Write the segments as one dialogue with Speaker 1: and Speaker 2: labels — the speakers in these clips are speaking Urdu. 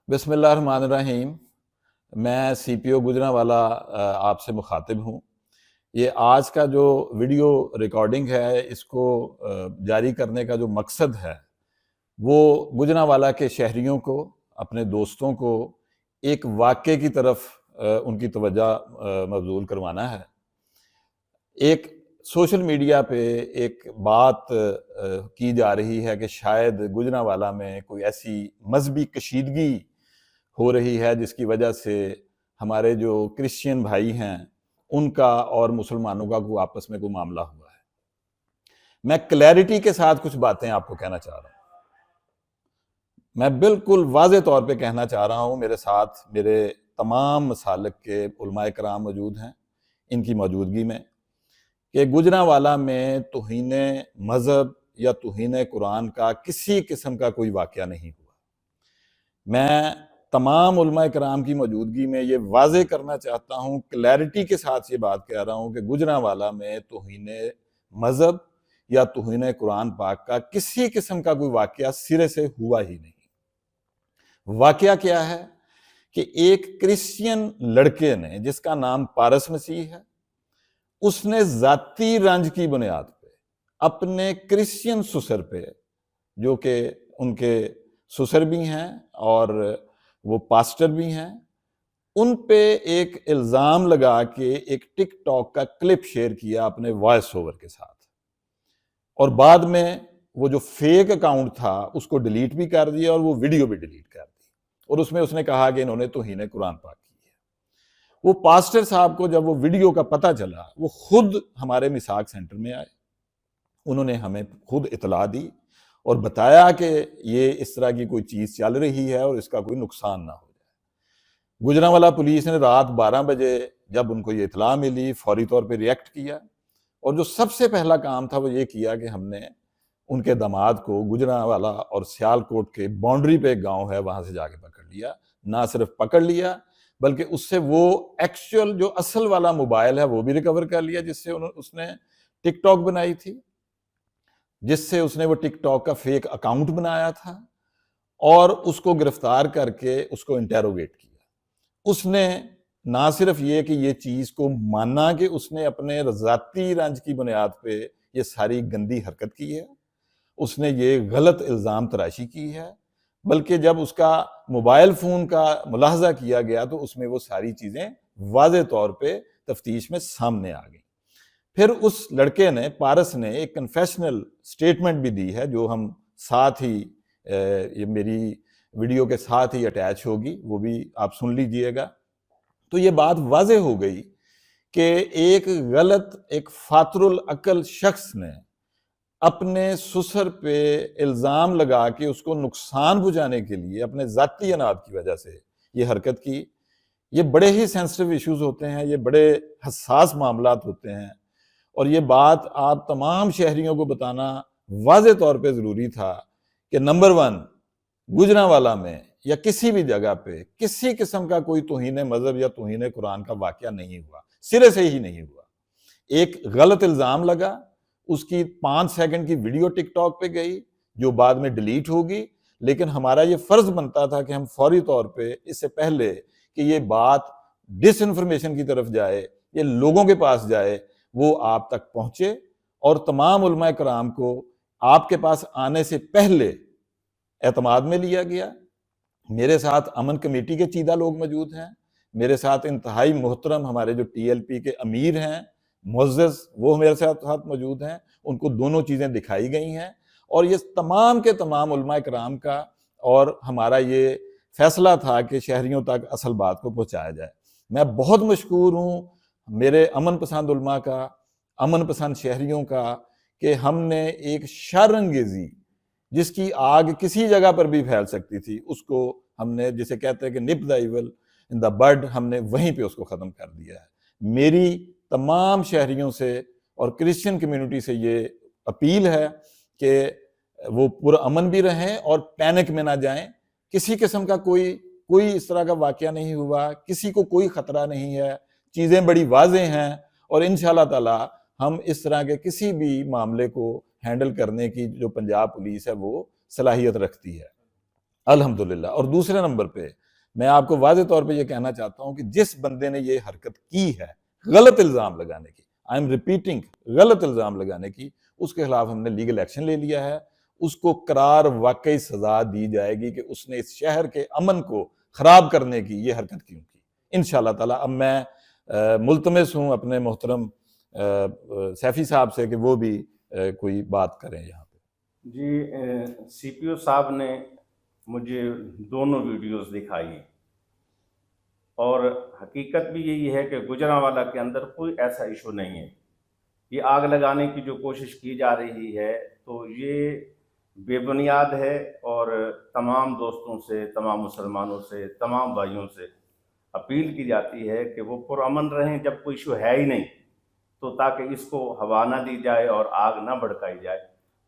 Speaker 1: بسم اللہ الرحمن الرحیم۔ میں سی پی او گوجرانوالا آپ سے مخاطب ہوں۔ یہ آج کا جو ویڈیو ریکارڈنگ ہے، اس کو جاری کرنے کا جو مقصد ہے وہ گوجرانوالا کے شہریوں کو، اپنے دوستوں کو ایک واقعے کی طرف ان کی توجہ مبذول کروانا ہے۔ ایک سوشل میڈیا پہ ایک بات کی جا رہی ہے کہ شاید گوجرانوالا میں کوئی ایسی مذہبی کشیدگی ہو رہی ہے جس کی وجہ سے ہمارے جو کرسچین بھائی ہیں ان کا اور مسلمانوں کا کوئی آپس میں کوئی معاملہ ہوا ہے۔ میں کلیئرٹی کے ساتھ کچھ باتیں آپ کو کہنا چاہ رہا ہوں۔ میں بالکل واضح طور پہ کہنا چاہ رہا ہوں، میرے ساتھ میرے تمام مسالک کے علماء کرام موجود ہیں ان کی موجودگی میں، کہ گوجرانوالا میں توہین مذہب یا توہین قرآن کا کسی قسم کا کوئی واقعہ نہیں ہوا۔ میں تمام علماء کرام کی موجودگی میں یہ واضح کرنا چاہتا ہوں، کلیئرٹی کے ساتھ یہ بات کہہ رہا ہوں کہ گوجرانوالا میں توہین مذہب یا توہین قرآن پاک کا کسی قسم کا کوئی واقعہ سرے سے ہوا ہی نہیں۔ واقعہ کیا ہے کہ ایک کرسچین لڑکے نے، جس کا نام پارس مسیح ہے، اس نے ذاتی رنج کی بنیاد پہ اپنے کرسچین سسر پہ، جو کہ ان کے سسر بھی ہیں اور وہ پاسٹر بھی ہیں، ان پہ ایک الزام لگا کے ایک ٹک ٹاک کا کلپ شیئر کیا اپنے وائس اوور کے ساتھ، اور بعد میں وہ جو فیک اکاؤنٹ تھا اس کو ڈیلیٹ بھی کر دیا اور وہ ویڈیو بھی ڈیلیٹ کر دی، اور اس میں اس نے کہا کہ انہوں نے توہین قرآن پاک کی ہے۔ وہ پاسٹر صاحب کو جب وہ ویڈیو کا پتہ چلا، وہ خود ہمارے میثاق سینٹر میں آئے، انہوں نے ہمیں خود اطلاع دی اور بتایا کہ یہ اس طرح کی کوئی چیز چل رہی ہے اور اس کا کوئی نقصان نہ ہو جائے۔ گوجرانوالا پولیس نے رات 12 بجے جب ان کو یہ اطلاع ملی، فوری طور پہ ریئیکٹ کیا، اور جو سب سے پہلا کام تھا وہ یہ کیا کہ ہم نے ان کے داماد کو گوجرانوالا اور سیالکوٹ کے باؤنڈری پہ ایک گاؤں ہے وہاں سے جا کے پکڑ لیا۔ نہ صرف پکڑ لیا بلکہ اس سے وہ ایکچوئل جو اصل والا موبائل ہے وہ بھی ریکور کر لیا، جس سے اس نے ٹک ٹاک بنائی تھی، جس سے اس نے وہ ٹک ٹاک کا فیک اکاؤنٹ بنایا تھا، اور اس کو گرفتار کر کے اس کو انٹیروگیٹ کیا۔ اس نے نہ صرف یہ کہ یہ چیز کو مانا کہ اس نے اپنے ذاتی رنج کی بنیاد پہ یہ ساری گندی حرکت کی ہے، اس نے یہ غلط الزام تراشی کی ہے، بلکہ جب اس کا موبائل فون کا ملاحظہ کیا گیا تو اس میں وہ ساری چیزیں واضح طور پہ تفتیش میں سامنے آ گئیں۔ پھر اس لڑکے نے، پارس نے، ایک کنفیشنل سٹیٹمنٹ بھی دی ہے، جو ہم ساتھ ہی یہ میری ویڈیو کے ساتھ ہی اٹیچ ہوگی، وہ بھی آپ سن لیجئے گا۔ تو یہ بات واضح ہو گئی کہ ایک غلط، ایک فاتر العقل شخص نے اپنے سسر پہ الزام لگا کے اس کو نقصان پہنچانے کے لیے اپنے ذاتی اناد کی وجہ سے یہ حرکت کی۔ یہ بڑے ہی سینسٹیو ایشوز ہوتے ہیں، یہ بڑے حساس معاملات ہوتے ہیں، اور یہ بات آپ تمام شہریوں کو بتانا واضح طور پہ ضروری تھا کہ نمبر 1، گوجرانوالا میں یا کسی بھی جگہ پہ کسی قسم کا کوئی توہین مذہب یا توہین قرآن کا واقعہ نہیں ہوا، سرے سے ہی نہیں ہوا۔ ایک غلط الزام لگا، اس کی 5 سیکنڈ کی ویڈیو ٹک ٹاک پہ گئی جو بعد میں ڈیلیٹ ہوگی، لیکن ہمارا یہ فرض بنتا تھا کہ ہم فوری طور پہ اس سے پہلے کہ یہ بات ڈس انفارمیشن کی طرف جائے، یہ لوگوں کے پاس جائے، وہ آپ تک پہنچے، اور تمام علماء کرام کو آپ کے پاس آنے سے پہلے اعتماد میں لیا گیا۔ میرے ساتھ امن کمیٹی کے چیدہ لوگ موجود ہیں، میرے ساتھ انتہائی محترم ہمارے جو ٹی ایل پی کے امیر ہیں معزز، وہ میرے ساتھ موجود ہیں، ان کو دونوں چیزیں دکھائی گئی ہیں، اور یہ تمام کے تمام علماء کرام کا اور ہمارا یہ فیصلہ تھا کہ شہریوں تک اصل بات کو پہنچایا جائے۔ میں بہت مشکور ہوں میرے امن پسند علماء کا، امن پسند شہریوں کا، کہ ہم نے ایک شر انگیزی جس کی آگ کسی جگہ پر بھی پھیل سکتی تھی، اس کو ہم نے، جسے کہتے ہیں کہ نپ دا ایول ان دا بڈ، ہم نے وہیں پہ اس کو ختم کر دیا ہے۔ میری تمام شہریوں سے اور کرسچن کمیونٹی سے یہ اپیل ہے کہ وہ پرامن بھی رہیں اور پینک میں نہ جائیں۔ کسی قسم کا کوئی اس طرح کا واقعہ نہیں ہوا، کسی کو کوئی خطرہ نہیں ہے، چیزیں بڑی واضح ہیں، اور انشاءاللہ تعالی ہم اس طرح کے کسی بھی معاملے کو ہینڈل کرنے کی جو پنجاب پولیس ہے وہ صلاحیت رکھتی ہے۔ الحمدللہ. اور دوسرے نمبر پہ میں آپ کو واضح طور پہ یہ کہنا چاہتا ہوں کہ جس بندے نے یہ حرکت کی ہے غلط الزام لگانے کی، آئی ایم ریپیٹنگ، غلط الزام لگانے کی، اس کے خلاف ہم نے لیگل ایکشن لے لیا ہے. اس کو قرار واقعی سزا دی جائے گی کہ اس نے اس شہر کے امن کو خراب کرنے کی یہ حرکت کیوں کی انشاءاللہ تعالیٰ. اب میں ملتمس ہوں اپنے محترم سیفی صاحب سے کہ وہ بھی کوئی بات کریں یہاں پہ.
Speaker 2: جی سی پی او صاحب نے مجھے دونوں ویڈیوز دکھائی اور حقیقت بھی یہی ہے کہ گوجرانوالہ کے اندر کوئی ایسا ایشو نہیں ہے. یہ آگ لگانے کی جو کوشش کی جا رہی ہے تو یہ بے بنیاد ہے، اور تمام دوستوں سے، تمام مسلمانوں سے، تمام بھائیوں سے اپیل کی جاتی ہے کہ وہ پرامن رہیں جب کوئی ایشو ہے ہی نہیں، تو تاکہ اس کو ہوا نہ دی جائے اور آگ نہ بھڑکائی جائے.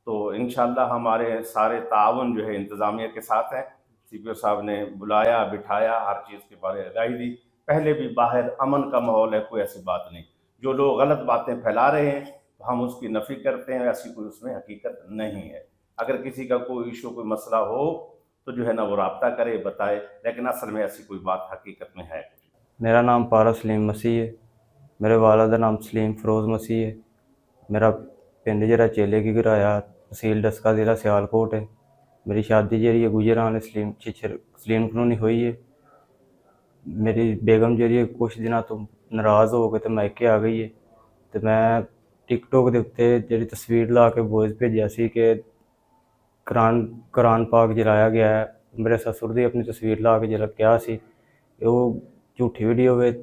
Speaker 2: تو انشاءاللہ ہمارے سارے تعاون جو ہے انتظامیہ کے ساتھ ہیں. سی پی او صاحب نے بلایا، بٹھایا، ہر چیز کے بارے آگاہی دی. پہلے بھی باہر امن کا ماحول ہے، کوئی ایسی بات نہیں. جو لوگ غلط باتیں پھیلا رہے ہیں ہم اس کی نفی کرتے ہیں، ایسی کوئی اس میں حقیقت نہیں ہے. اگر کسی کا کوئی ایشو، کوئی مسئلہ ہو تو جو ہے نا وہ رابطہ کرے، بتائے، لیکن اصل میں ایسی کوئی بات حقیقت میں ہے.
Speaker 3: میرا نام پارا سلیم مسیح ہے. میرے والد کا نام سلیم فروز مسیح ہے. میرا پنڈ جڑا چیلے کی گرایا، تحصیل ڈسکا، ضلع سیالکوٹ ہے. میری شادی جڑی ہے گجران سلیم کلونی ہوئی ہے. میری بیگم جڑی ہے کچھ دنوں تو ناراض ہو کے تو میکے آ گئی ہے. تو میں ٹک ٹاک دے اتتے جڑی تصویر لا کے وائس بھیجیا سی کہ قرآن پاک جلایا گیا ہے. میرے سسر دی اپنی تصویر لا کے جلا کیا سی وہ جھوٹی ویڈیو ہے.